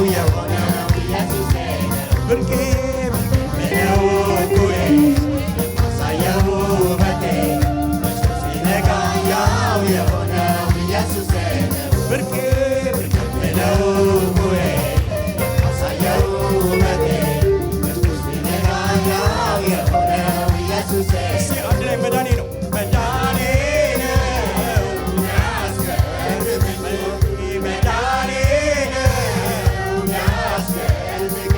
የሆነው ኢየሱሴ ብርቄ ነው ኩሬ የማሳየው ውበቴ ሲነጋ ያው የሆነው ኢየሱሴ ብርቄ ነው ኩሬ የማሳየው ውበቴ ሲነጋ ያው የሆነው ኢየሱሴ አንድ ላይ መዳኔ ነው መዳኔ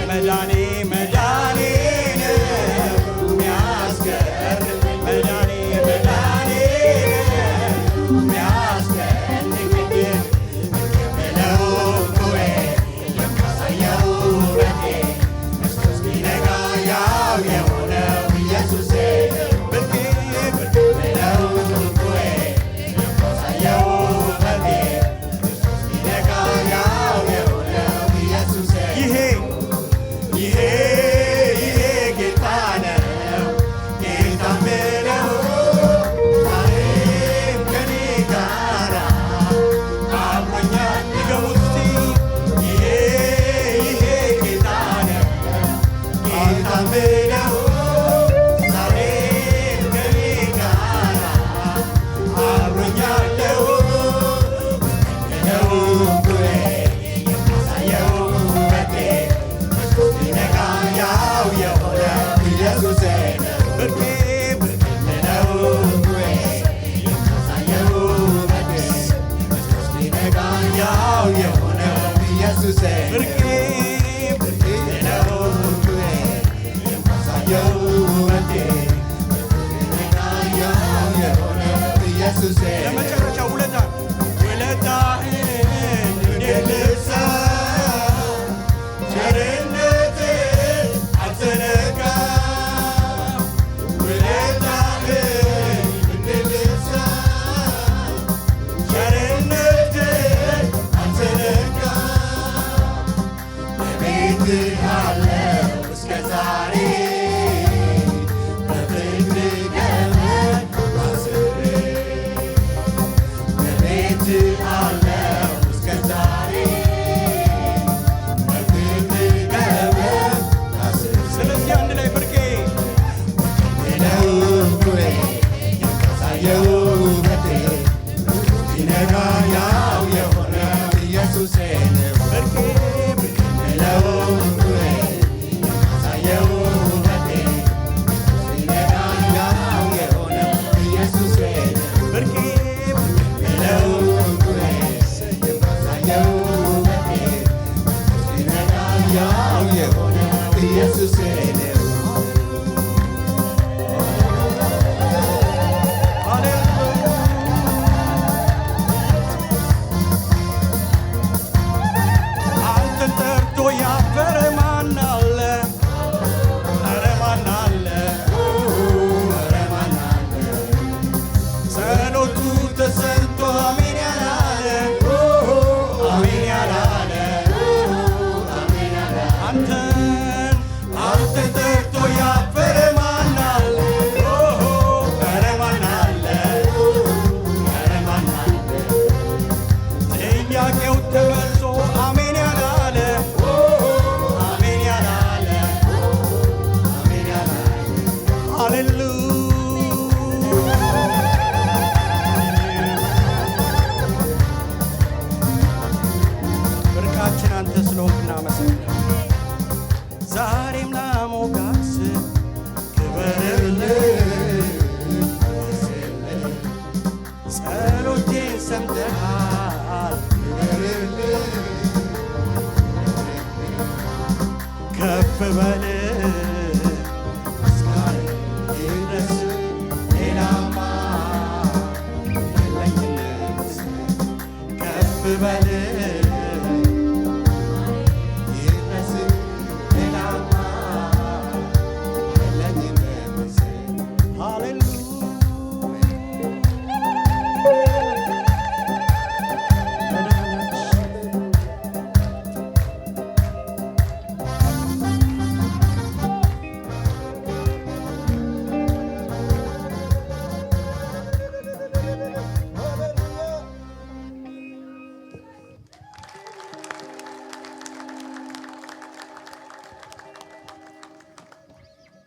መዳኔ መዳኔ ነው የሚያስገርመኝ መዳኔ መዳኔ ነው የሚያስደንቀኝ የምለው ኩሬ የማሳየው ውበቴ ክርስቶስ ሲነጋ ያው የሆነው ኢየሱሴ ብርቄ ነው ኩሬ የማሳየው ውበቴ ክርስቶስ ሲነጋ ያው የሆነው ኢየሱሴ ይሄ ጌታ ነው ጌታ ምለው ዛሬም ከኔ ጋራ አብሮኛል ድገሙት ይሄ ጌታ ነው ጌታ ምለው ዛሬም ከኔ ጋራ አብሮኛል ነው ኩሬ የማሳየው ውበቴ ሲነጋ ያው የሆነው ኢየሱሴ ብርቄ ነው ኩሬ የማሳየው ውበቴ ሲነጋ ያው የሆነው ኢየሱሴ ብርቄ ነው ኩሬ የማሳየው ውበቴ ሲነጋ ያው የሆነው ኢየሱሴ ለመጨረሻ ውለታህን እንዴት ልርሳው ቸርነትህን አልዘነጋም ውለታህን እንዴት ልርሳው ቸርነትህን አልዘነጋም በቤትህ አለው እስከ ዛሬ በፍቅርህ ገመድ አስሬ በቤትህ አለው እስከ ዛሬ በፍቅርህ ገመድ አስሬ ስለዚህ አንድ ላይ ብርቄ ነው ኩሬ የማሳየው ውበቴ ሲነጋ ያው የሆነው ኢየሱሴ ብርቄ ነው ኩሬ የማሳየው ውበቴ ሲነጋ ያው የሆነው ኢየሱሴ ብርቄ ነው ኩሬ የማሳየው ውበቴ ሲነጋ ያው የሆነው ኢየሱሴ አንተን ጠርቶ ያፈረ ማን አለ? ኧረ ማን አለ? ኧረ ማን አለ? ጸሎቱ ተሰምቶ አሜን ያላለ አሜን ያላለ አሜን ያላለ አንተን ጠርቶ ያፈረ ማን አለ? ኧረ ማን አለ? ኧረ ማን አለ? ጥያቄው ተመልሶ አሜን ያላለ አሜን ያላለ አሜን ያላለ ሃሌሉያ ብርቃችን አንተ ስለሆንክ እናመሰግናለን። ዛሬም ላሞጋስ ክበርልህ ጸሎቴን ሰምተሃል ክበርልህ ከፍ በል ምስጋና ይድረስ ሌላማ የለኝም ከፍ በል